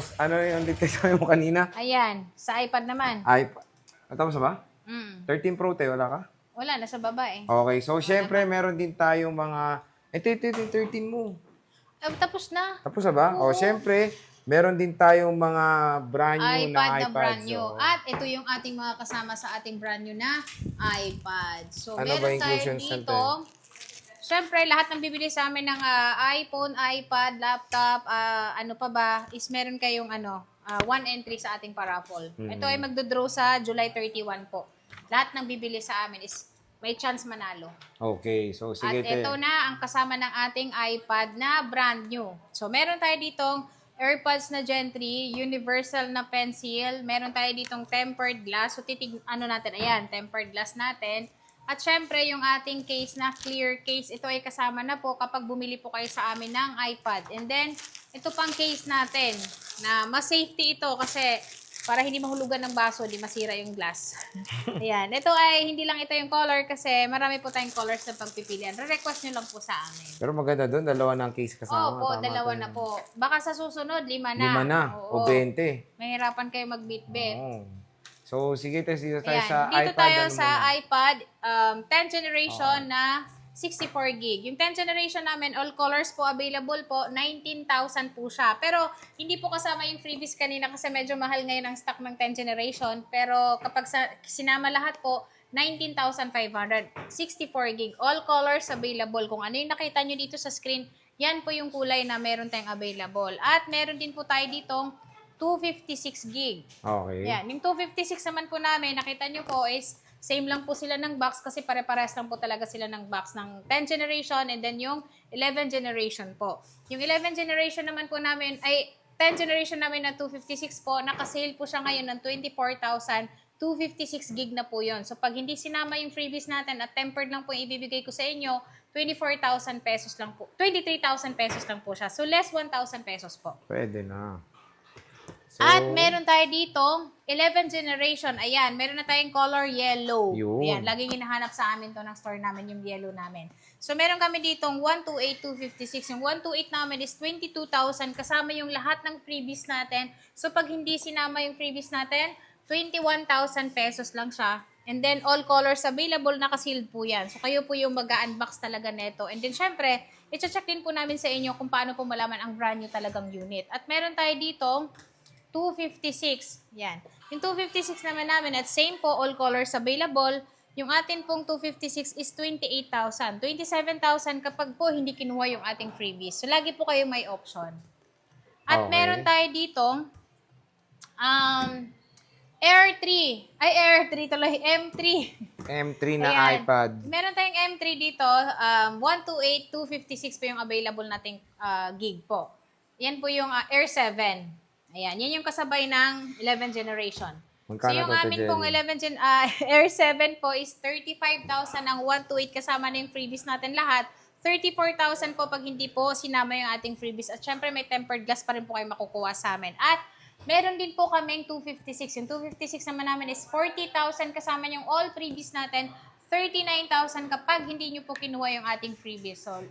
Tapos, ano yung latest mo kanina? Ayan, sa iPad naman. iPad. Tapos na ba? Mm. 13 Pro tayo, wala ka? Wala, nasa baba eh. Okay, so syempre meron din tayong mga... Ito, yung 13 mo. Tapos na. Tapos na ba? O, Oo. syempre, meron din tayong mga brand new iPad na na brand iPads. new. So, At ito yung ating mga kasama sa ating brand new na iPad. So, Ano ba meron tayo inclusions dito. natin? Syempre, lahat ng bibili sa amin ng iPhone, iPad, laptop, ano pa ba, is meron kayong 1 entry sa ating paraffle. Ito ay magdodraw sa July 31 po. Lahat ng bibili sa amin is may chance manalo. Okay, so At sige ito na ang kasama ng ating iPad na brand new. So, meron tayo ditong AirPods na Gen 3, universal na pencil, meron tayo ditong tempered glass. So, natin, ayan, tempered glass natin. At syempre, yung ating case na clear case, ito ay kasama na po kapag bumili po kayo sa amin ng iPad. And then, ito pang case natin na mas safety ito kasi para hindi mahulugan ng baso, di masira yung glass. Ayan. Ito ay hindi lang ito yung color kasi marami po tayong colors na pagpipilian. Re-request nyo lang po sa amin. Pero maganda doon, dalawa ng case kasama. Opo, Tama dalawa tayo. na po. Baka sa susunod, 5 na. 5 na o Oo. 20. Mahirapan kayo mag-bit-bit. Oo. So, sige, test dito tayo Ayan. sa Dito iPad. tayo Ano sa muna? iPad 10th generation na 64 gig. Yung 10th generation namin, all colors po available po, 19,000 po siya. Pero hindi po kasama yung freebies kanina kasi medyo mahal ngayon ang stock ng 10th generation. Pero kapag sinama lahat po, 19,500. 64 gig. All colors available. Kung ano yung nakita nyo dito sa screen, yan po yung kulay na meron tayong available. At meron din po tayo ditong 256 gig. Okay. Yan. Yung 256 naman po namin, nakita nyo po is same lang po sila ng box kasi pare-pares lang po talaga sila ng box ng 10th generation and then yung 11th generation po. Yung 11th generation naman po namin, ay 10th generation namin na 256 po, nakasale po siya ngayon ng 24,000. 256 gig na po yon. So, pag hindi sinama yung freebies natin at tempered lang po yung ibibigay ko sa inyo, 24,000 pesos lang po. 23,000 pesos lang po siya. So, less 1,000 pesos po. Pwede na. So, At meron tayo dito, 11th generation. Ayan, meron na tayong color yellow. Yun. Ayan, laging hinahanap sa amin to ng store namin yung yellow namin. So, meron kami ditong 128,256. Yung 128 namin is 22,000 kasama yung lahat ng freebies natin. So, pag hindi sinama yung freebies natin, 21,000 pesos lang siya. And then, all colors available, naka-sealed po yan. So, kayo po yung mag-unbox talaga neto. And then, syempre, i-check din po namin sa inyo kung paano po malaman ang brand new talagang unit. At meron tayo dito, 256. Yan. Yung 256 naman namin at same po, all colors available. Yung atin pong 256 is 28,000. 27,000 kapag po hindi kinuha yung ating freebies. So, lagi po kayo may option. At Okay. meron tayo dito, Air 3. Ay, Air 3 tuloy. M3. M3 na Ayan. iPad. Meron tayong M3 dito. 128, 256 po yung available nating gig po. Yan po yung Air 7. Ayan. Yan yung kasabay ng 11th generation. Magkano so yung to, amin Jelly? pong 11 Air 7 po is 35,000 ng 128 kasama na yung freebies natin lahat. 34,000 po pag hindi po sinama yung ating freebies. At syempre may tempered glass pa rin po kayo makukuha sa amin. At meron din po kaming 256. Yung 256 naman namin is 40,000 kasama yung all freebies natin. 39,000 kapag hindi nyo po kinuha yung ating freebies. So,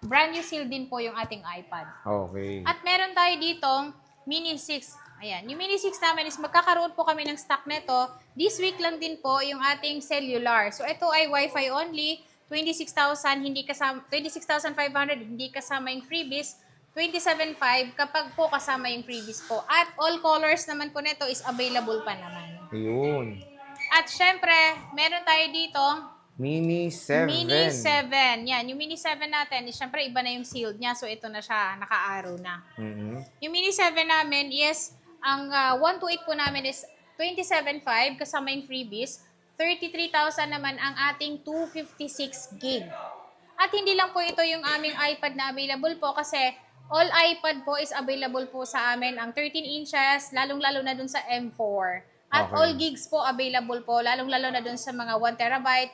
brand new seal din po yung ating iPad. Okay. At meron tayo ditong Mini 6. Ayan. Yung Mini 6 namin is magkakaroon po kami ng stock nito. This week lang din po yung ating cellular. So, ito ay Wi-Fi only. 26,000 hindi kasama 26,500 hindi kasama yung freebies. 27,500 kapag po kasama yung freebies po. At all colors naman po nito is available pa naman. Yun. At syempre, meron tayo dito Mini 7. Mini 7. Yan, yung Mini 7 natin, is syempre iba na yung sealed niya. So, ito na siya, naka-arrow na. Yung Mini 7 namin is, ang 128 po namin is 27,500 kasama yung freebies. 33,000 naman ang ating 256 gig. At hindi lang po ito yung aming iPad na available po kasi all iPad po is available po sa amin. Ang 13 inches, lalong-lalo na dun sa M4. At Okay. all gigs po available po, lalong-lalo na dun sa mga 1 terabyte,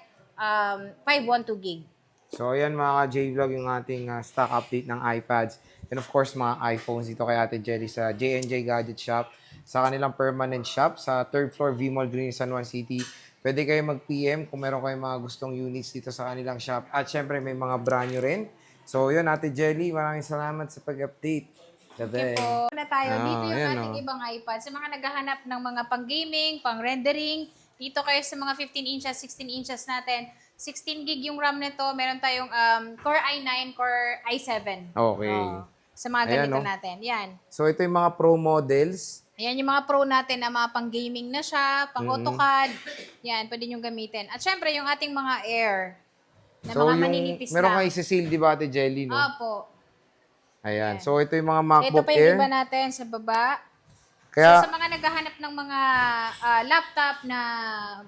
512 gig. So, ayan mga J-Vlog yung ating stock update ng iPads. And of course, mga iPhones dito kay Ate Jelly sa J&J Gadget Shop. Sa kanilang permanent shop sa 3rd floor, V Mall Green, San Juan City. Pwede kayo mag-PM kung meron kayong mga gustong units dito sa kanilang shop. At syempre, may mga brand new rin. So, yun, Ate Jelly, maraming salamat sa pag-update. Gabi. po. Na tayo. Dito yung ayan, ating ibang iPad. Sa mga naghahanap ng mga pang-gaming, pang-rendering, dito kayo sa mga 15 inches, 16 inches natin. 16 gig yung RAM nito. Meron tayong Core i9, Core i7. Okay. Sa mga Ayan, ganito no? natin. Yan. So, ito yung mga Pro models. Ayan yung mga Pro natin na mga pang-gaming na siya, pang-AutoCAD. Yan, pwede nyo gamitin. At syempre, yung ating mga Air na So, mga yung maninipis meron lang. kayo isi-seal, di ba, Ate Jelly, no? Opo. Ayan. Ayan. So, ito yung mga Ito MacBook pa yung Air. iba natin sa baba. Kaya, So, sa mga naghahanap ng mga laptop na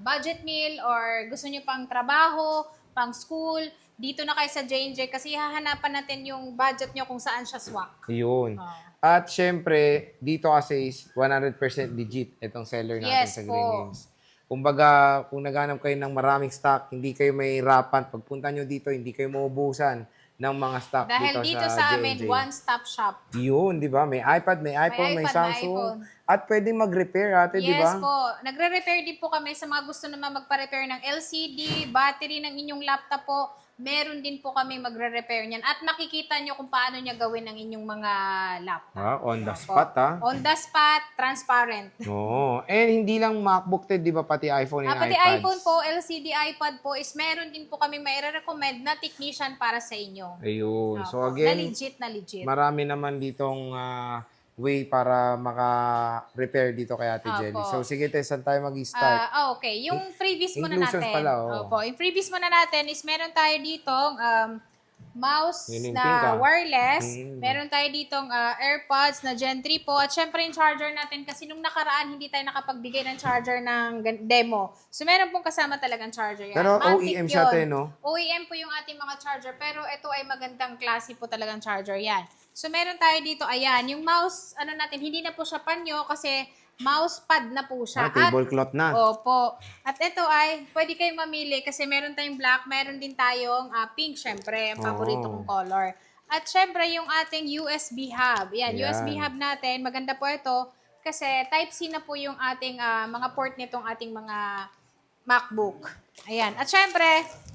budget meal or gusto nyo pang trabaho, pang school, dito na kayo sa J&J kasi hahanapan natin yung budget nyo kung saan siya swak. yun. Oh. At syempre, dito kasi is 100% legit itong seller natin Yes sa po. Green Games. Kumbaga, kung naghanap kayo ng maraming stock, hindi kayo mahihirapan. Pagpunta nyo dito, hindi kayo maubusan ng mga stock Dahil dito sa amin, J&J. one-stop shop. Yun, di ba? May iPad, may iPhone, may iPad, may Samsung. iPhone. At pwedeng mag-repair, ate, di Yes ba? po. Nagre-repair din po kami sa mga gusto naman magpa-repair ng LCD, battery ng inyong laptop po. Meron din po kami magre-repair niyan. At makikita nyo kung paano niya gawin ang inyong mga laptop. On the spot, ha? On the spot, transparent. Oo. And hindi lang MacBook, di ba? Pati iPhone and Pati iPads. iPhone po, LCD iPad po, is meron din po kami mai-recommend na technician para sa inyo. Ayun. So Opo. again, Na legit. marami naman ditong way para maka-repair dito kay Ate Opo. Jelly. So sige, te, saan tayo mag-start? Okay. Yung freebies muna Inclusions natin. pala, oo. Opo. Yung freebies muna natin is meron tayo ditong mouse Yun yung na pink, wireless. Mm. Meron tayo ditong AirPods na Gen 3 po. At syempre yung charger natin kasi nung nakaraan hindi tayo nakapagbigay ng charger ng demo. So meron pong kasama talagang charger yan. Pero Matic OEM siya, yun. te, no? OEM po yung ating mga charger, pero ito ay magandang klase po talagang charger yan. So, meron tayo dito, ayan, yung mouse, ano natin, hindi na po siya panyo kasi mouse pad na po siya. Tablecloth na. Opo. At ito ay, pwede kayong mamili kasi meron tayong black, meron din tayong pink, syempre, ang paborito kong color. At syempre, yung ating USB hub. Yan, Ayan. USB hub natin, maganda po ito kasi Type-C na po yung ating mga port nitong ating mga MacBook. Ayan. At syempre,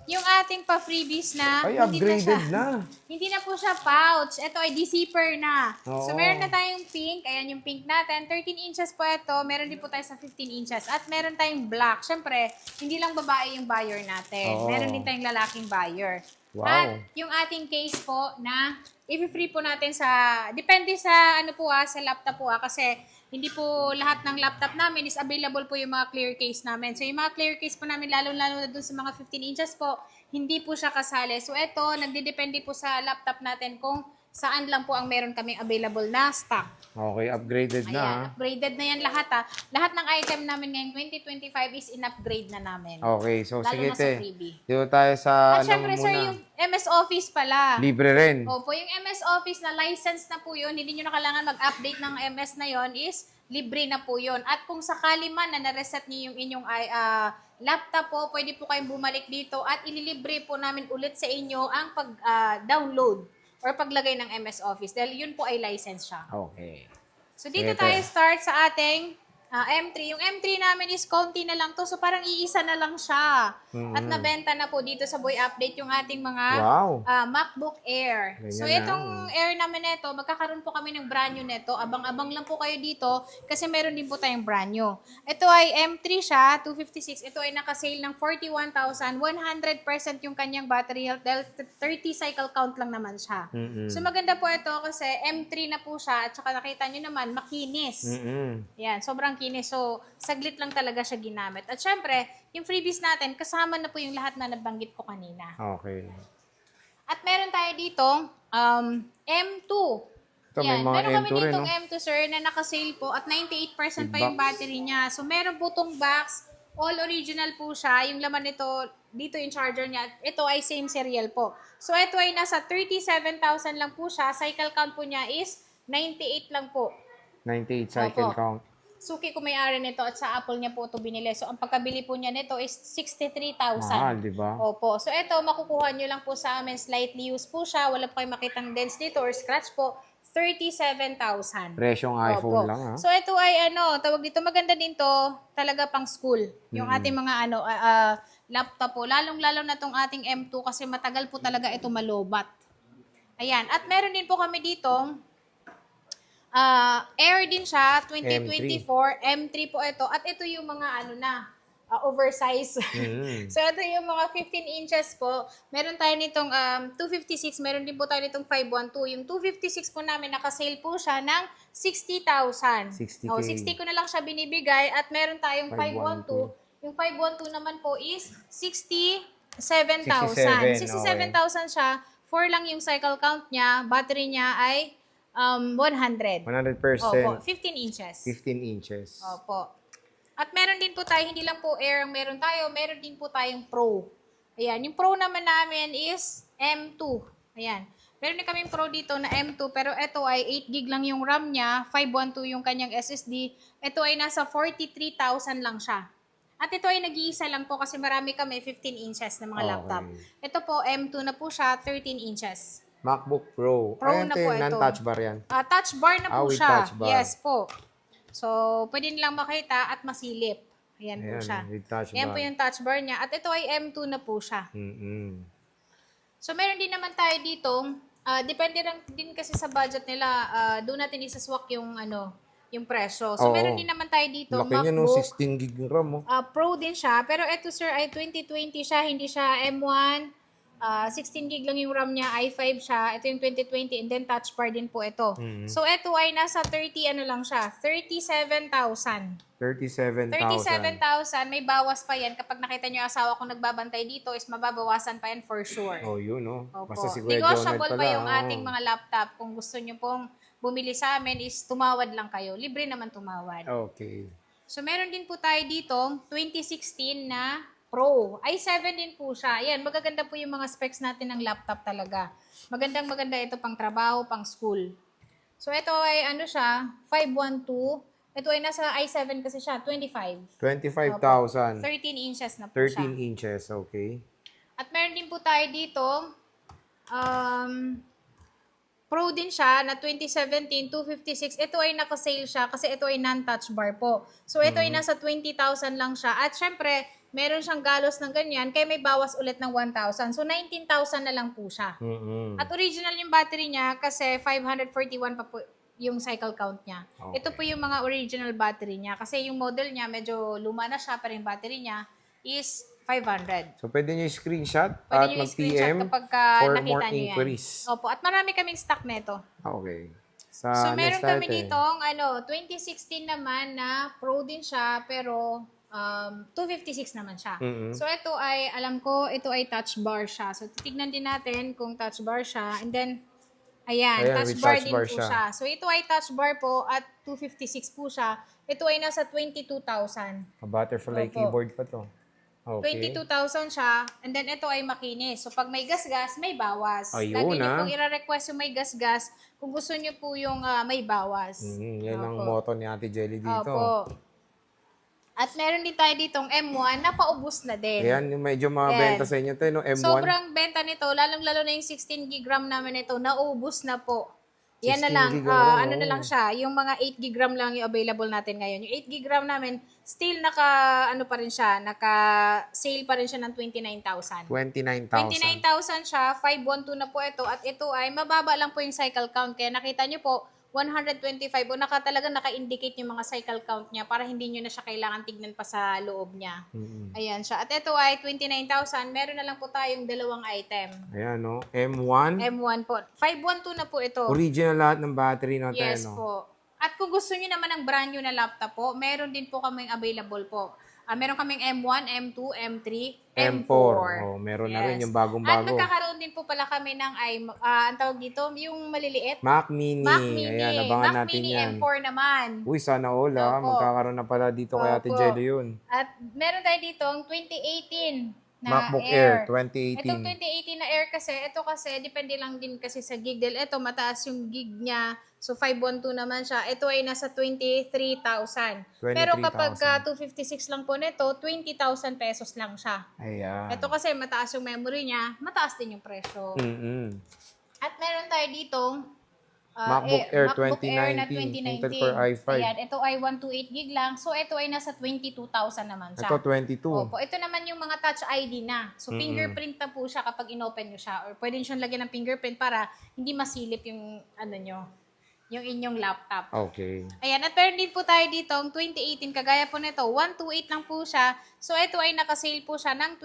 yung ating pa-freebies na, Ay, hindi upgraded na. Hindi na po siya pouch. Ito ay de-zipper na. Oo. So, meron na tayong pink. Ayan yung pink natin. 13 inches po ito. Meron din po tayo sa 15 inches. At meron tayong black. Siyempre, hindi lang babae yung buyer natin. Oo. Meron din tayong lalaking buyer. Wow. At yung ating case po na i-free po natin sa, depende sa sa laptop po kasi hindi po lahat ng laptop namin is available po yung mga clear case namin. So, yung mga clear case po namin, lalo-lalo na dun sa mga 15 inches po, hindi po siya kasali. So, ito, nagdidepende po sa laptop natin kung saan lang po ang meron kaming available na stock. Okay, upgraded na. Ayan, upgraded na yan lahat ha. Lahat ng item namin ngayong 2025 is in-upgrade na namin. Okay, so Lalo sige, na sa te. freebie. Dito tayo sa, At syempre, sir, yung MS Office pala. libre rin. Opo, yung MS Office na license na po yun, hindi nyo na kailangan mag-update ng MS na yon is libre na po yun. At kung sakali man na na-reset nyo yung inyong laptop po, pwede po kayong bumalik dito at ililibre po namin ulit sa inyo ang pag-download or paglagay ng MS Office dahil yun po ay license siya. Okay. So dito Sige, tayo te. start sa ating M3. Yung M3 namin is konti na lang to. So parang iisa na lang siya. At nabenta na po dito sa Boy Update yung ating mga Wow. MacBook Air. Ganyan So na. itong Air namin nito, magkakaroon po kami ng brand new nito. Abang-abang lang po kayo dito kasi meron din po tayong brand new. Ito ay M3 siya, 256. Ito ay nakasale ng 41,000. 100% yung kanyang battery health dahil 30 cycle count lang naman siya. So maganda po ito kasi M3 na po siya at saka nakita nyo naman, makinis. Yan, sobrang kinis. So, saglit lang talaga siya ginamit. At syempre, yung freebies natin, kasama na po yung lahat na nabanggit ko kanina. Okay. At meron tayo dito, M2. Ito, may Yan, mga meron kami M2 rin, ditong no? M2, sir, na nakasale po at 98% pa yung Box. battery niya. So, meron po tong box. All original po siya. Yung laman nito, dito yung charger niya. Ito ay same serial po. So, ito ay nasa 37,000 lang po siya. Cycle count po niya is 98 lang po. 98 cycle Opo. count. Suki ko may-ari nito at sa Apple niya po ito binili. So, ang pagkabili po niya nito is 63,000. Mahal, di ba? Opo. So, ito, makukuha nyo lang po sa amin. Slightly used po siya. Wala po kayo makitang dents dito or scratch po. 37,000. Presyong iPhone lang, ha? So, ito ay tawag dito, maganda din to, talaga pang school. Yung ating mga laptop po. Lalong-lalo na tong ating M2 kasi matagal po talaga ito malobat. Ayan. At meron din po kami dito, Air din siya, 2024, M3 po ito. At ito yung mga oversize. Mm. So, ito yung mga 15 inches po. Meron tayo nitong 256, meron din po tayo nitong 512. Yung 256 po namin, nakasale po siya ng 60,000. 60K. 60 ko na lang siya binibigay. At meron tayong 512. 512. Yung 512 naman po is 67,000. 67, 67,000 siya. 4 lang yung cycle count niya. Battery niya ay 100. 100%. Opo, 15 inches. 15 inches. Opo. At meron din po tayo, hindi lang po Air ang meron tayo, meron din po tayong Pro. Ayan, yung Pro naman namin is M2. Ayan. Meron din kaming Pro dito na M2, pero ito ay 8 gig lang yung RAM niya, 512 yung kanyang SSD. Ito ay nasa 43,000 lang siya. At ito ay nag-iisa lang po kasi marami kami 15 inches na mga laptop. Ito po, M2 na po siya, 13 inches. MacBook Pro. Pro Ayan, na po ito. non-touch bar yan. Touch bar na po with siya. touch bar. Yes po. So, pwede nilang makita at masilip. Ayan po siya. With touch Ayan bar. po yung touch bar niya. At ito ay M2 na po siya. Mm-mm. So, meron din naman tayo dito. Depende lang din kasi sa budget nila. Doon natin isaswak yung yung presyo. So, Oo. meron din naman tayo dito. Laki niya no, MacBook. 16 gig yung RAM. Pro din siya. Pero ito sir ay 2020 siya. Hindi siya M1. 16 gig lang yung RAM niya, i5 siya. Ito yung 2020 and then touch bar din po ito. Mhm. So ito ay nasa 30 lang siya, 37,000. 37,000. 37,000, may bawas pa yan. Kapag nakita niyo yung asawa ko nagbabantay dito, is mababawasan pa yan for sure. Oh, yun, no? Opo. Basta si Kuya Jonad Negotiable pala. pa yung oh. ating mga laptop. Kung gusto niyo pong bumili sa amin, is tumawad lang kayo. Libre naman tumawad. Okay. So, meron din po tayo dito, 2016 na Pro. i7 din po siya. Ayan, magaganda po yung mga specs natin ng laptop talaga. Maganda ito pang trabaho, pang school. So, ito ay siya, 512. Ito ay nasa i7 kasi siya, 25. 25,000. 13 inches na po 13 siya. inches, okay. At meron din po tayo dito, Pro din siya na 2017, 256. Ito ay naka-sale siya kasi ito ay non-touch bar po. So, ito ay nasa 20,000 lang siya. At syempre, meron siyang galos ng ganyan, kaya may bawas ulit ng 1,000. So, 19,000 na lang po siya. Mm-mm. At original yung battery niya kasi 541 pa po yung cycle count niya. Okay. Ito po yung mga original battery niya. Kasi yung model niya, medyo luma na siya, pero yung battery niya is 500. So, pwede nyo screenshot Pwede at nyo i-screenshot mag-PM kapag for nakita more nyo yan. inquiries. Opo, at marami kaming stock neto. Okay. Sa So, next meron kami natin. dito, 2016 naman na Pro din siya, pero 256 naman siya. Mm-mm. So, ito ay, alam ko, ito ay touch bar siya. So, titignan din natin kung touch bar siya. And then, ayan, touch with bar touch din bar po siya. siya. So, ito ay touch bar po at 256 po siya. Ito ay nasa 22,000. A butterfly Opo. keyboard pa to. Okay. 22,000 siya, and then ito ay makinis. So, pag may gas-gas, may bawas. Ayun, Lagi niyo ah. pong i-request yung may gas-gas kung gusto niyo po yung may bawas. Yan ang Opo. motto ni Ate Jelly dito. Opo. At meron din tayo ditong M1 na paubos na din. Ayan, yung medyo mabenta sa inyo to, no? M1. Sobrang benta nito, lalong-lalo na yung 16 gig RAM namin ito, naubos na po. Yan na 16 lang, gig RAM, ano na oh. lang siya, yung mga 8 gig RAM lang yung available natin ngayon. Yung 8 gig RAM namin, still pa rin siya, naka-sale pa rin siya ng 29,000. 29,000. 29,000 siya, 512 na po ito, at ito ay mababa lang po yung cycle count. Kaya nakita nyo po, 125 o talagang naka-indicate yung mga cycle count niya para hindi nyo na siya kailangan tignan pa sa loob niya. Mm-mm. Ayan siya. At ito ay 29,000. Meron na lang po tayong dalawang item. Ayan, no? M1. M1 po. 512 na po ito. Original lahat ng battery natin, Yes no? po. At kung gusto niyo naman ng brand new na laptop po, meron din po kaming available po. Meron kaming M1, M2, M3, M4. Oh, meron na rin yung bagong-bago. At nagkakaroon din po pala kami ng ang tawag dito, yung maliliit. Mac Mini. Mac Mini. Ayan, abangan Mac natin Mini yan. M4 naman. Uy, sana all, ha? Opo. Magkakaroon na pala dito kay Ate Opo. Jelly yun. At meron tayo dito ang 2018 na MacBook Air. Air, Itong 2018. 2018 na Air kasi, ito kasi, depende lang din kasi sa gig. Dahil ito, mataas yung gig niya. So, 512 naman siya. Ito ay nasa 23,000. Pero kapag 256 lang po nito, 20,000 pesos lang siya. Ayan. Ito kasi, mataas yung memory niya, mataas din yung presyo. Mm-mm. At meron tayo dito, MacBook Air MacBook Air na 2019, 2019. Intel Core i5. Ayan, ito ay 128 gig lang. So, ito ay nasa 22,000 naman siya. Ito, 22. Opo, ito naman yung mga touch ID na. So, fingerprint na po siya kapag inopen nyo siya. Or pwede nyo siyang lagyan ng fingerprint para hindi masilip yung ano nyo, yung inyong laptop. Okay. Ayan, at meron din po tayo dito, ang 2018, kagaya po nito, 128 lang po siya. So, ito ay nakasale po siya ng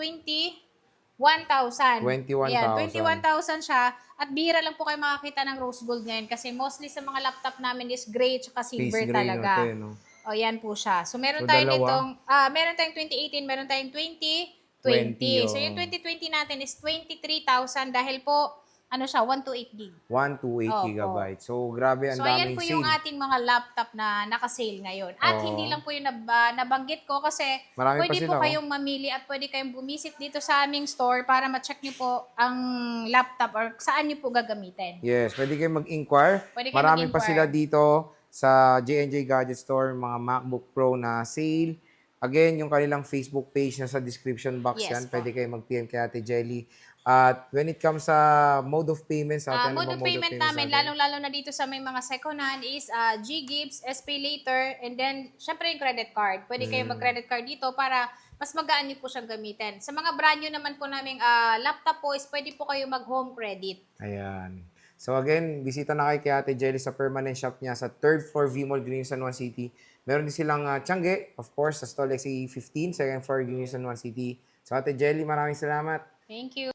21,000. Ayan, 21,000. 21,000 siya. At bihira lang po kayo makakita ng rose gold ngayon kasi mostly sa mga laptop namin is gray at Space silver gray no, talaga. te, no? O, yan po siya. So, meron So, tayo dalawa. ditong, meron tayong 2018, meron tayong 20, 2020. So, yung 2020 natin is 23,000 dahil po, ano siya, 128 gig. 128 Opo. gigabytes. So, grabe, ang So, ayan daming po yung sale. ating mga laptop na naka-sale ngayon. At Oo. hindi lang po yung nabanggit ko kasi Marami pa pwede po sila, oh. kayong mamili at pwede kayong bumisit dito sa aming store para ma-check nyo po ang laptop or saan nyo po gagamitin. Yes, pwede kayong mag-inquire. Pwede kayong Marami pa mag-inquire. sila dito sa J&J Gadget Store, mga MacBook Pro na sale. Again, yung kanilang Facebook page na sa description box Yes yan. po. Pwede kayong mag-PM kay Ate Jelly. At when it comes sa mode of payment, sa atin, ano Mode bang of payment namin, sa atin? lalong-lalo na dito sa may mga second hand is G-Gives, SPay Later, and then, syempre yung credit card. Pwede kayo mag-credit card dito para mas magaan nyo po siyang gamitin. Sa mga brand new naman po naming laptop po is pwede po kayo mag-home credit. Ayan. So again, bisita na kayo kay Ate Jelly sa permanent shop niya sa 3rd floor V-Mall Green San Juan City. Meron din silang Tiangge, of course, sa Stall XE 15, 2nd floor Green San Juan City. So Ate Jelly, maraming salamat. Thank you.